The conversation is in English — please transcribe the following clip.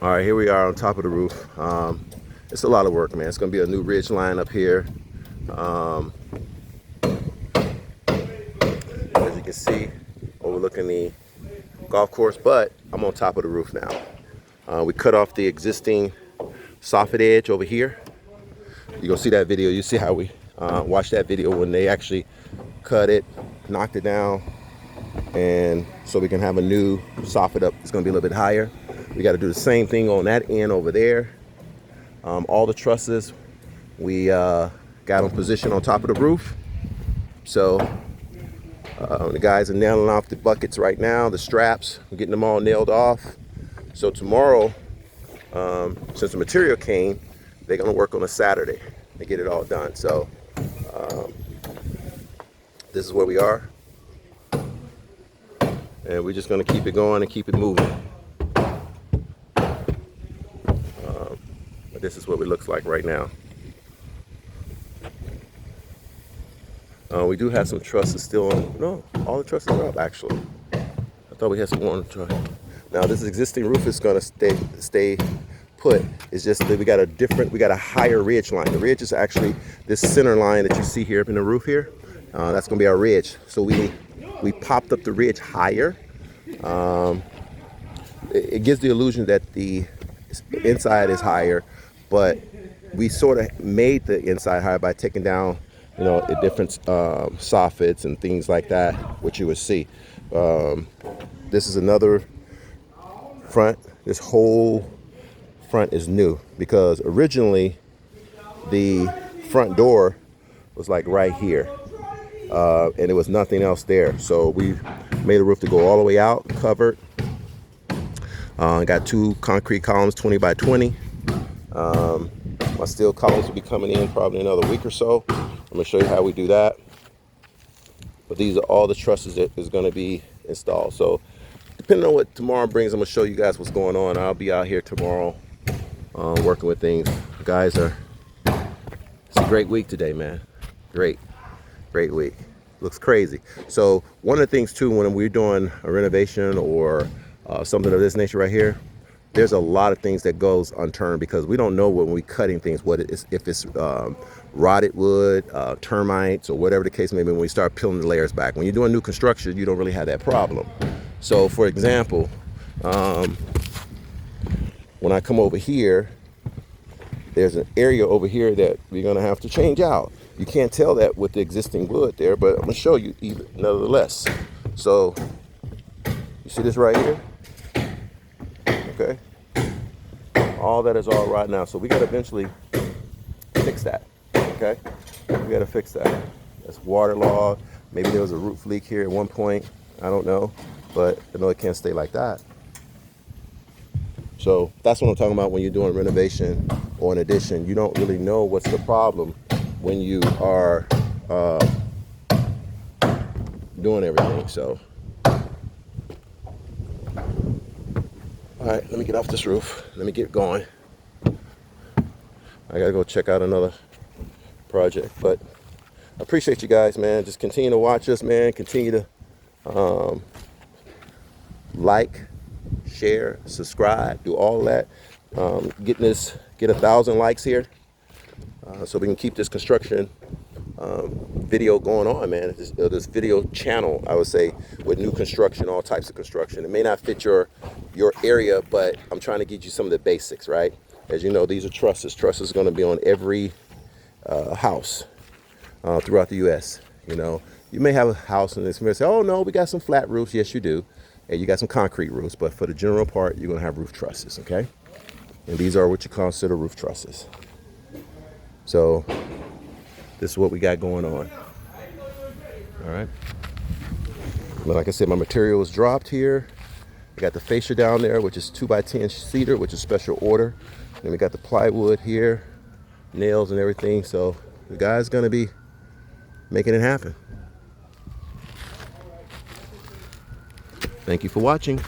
All right, here we are on top of the roof. It's a lot of work, man. It's gonna be a new ridge line up here. As you can see, overlooking the golf course, but I'm on top of the roof now. We cut off the existing soffit edge over here. You're gonna see that video. You see how we watched that video when they actually cut it, knocked it down, and so we can have a new soffit up. It's gonna be a little bit higher. We got to do the same thing on that end over there. All the trusses we got them positioned on top of the roof. So the guys are nailing off the buckets right now, the straps, we're getting them all nailed off. So tomorrow, since the material came, they're gonna work on a Saturday to get it all done. So this is where we are, and we're just gonna keep it going and keep it moving. But this is what it looks like right now. We do have some trusses still on. No, all the trusses are up actually. I thought we had some more on the truck. Now this existing roof is gonna stay put. It's just that we got a higher ridge line. The ridge is actually this center line that you see here up in the roof here. That's gonna be our ridge. So we popped up the ridge higher. It gives the illusion that the inside is higher, but we sort of made the inside higher by taking down, you know, the different soffits and things like that, which you would see. This is another front. This whole front is new because originally the front door was like right here, and there was nothing else there. So we made the roof to go all the way out, covered. Got two concrete columns, 20 by 20. My steel columns will be coming in probably another week or so. I'm gonna show you how we do that. But these are all the trusses that is gonna be installed. So depending on what tomorrow brings, I'm gonna show you guys what's going on. I'll be out here tomorrow working with things. Guys it's a great week today, man. Great week. Looks crazy. So one of the things too, when we're doing a renovation or something of this nature right here, there's a lot of things that goes unturned because we don't know when we're cutting things, what it is, if it's rotted wood, termites, or whatever the case may be. When we start peeling the layers back, when you're doing new construction, you don't really have that problem. So for example, when I come over here, there's an area over here that we're gonna have to change out. You can't tell that with the existing wood there, but I'm gonna show you even nonetheless. So you see this right here? Okay, all that is all right now, so we got to eventually fix that. Okay, we got to fix that. That's waterlogged. Maybe there was a roof leak here at one point, I don't know, but I know it can't stay like that. So that's what I'm talking about when you're doing renovation or an addition. You don't really know what's the problem when you are doing everything. So all right, let me get off this roof. Let me get going. I gotta go check out another project, but I appreciate you guys, man. Just continue to watch us, man. Continue to like, share, subscribe, do all that. Get 1,000 likes here, so we can keep this construction video going on, man. This video channel, I would say, with new construction, all types of construction. It may not fit your area, but I'm trying to get you some of the basics, right? As you know, these are trusses. Trusses are going to be on every house throughout the U.S. You know, you may have a house and it's say, oh no, we got some flat roofs. Yes, you do. And you got some concrete roofs, but for the general part, you're going to have roof trusses, okay? And these are what you consider roof trusses. So this is what we got going on. All right. But like I said, my material is dropped here. I got the fascia down there, which is 2x10 cedar, which is special order. Then we got the plywood here, nails and everything. So the guy's gonna be making it happen. Thank you for watching.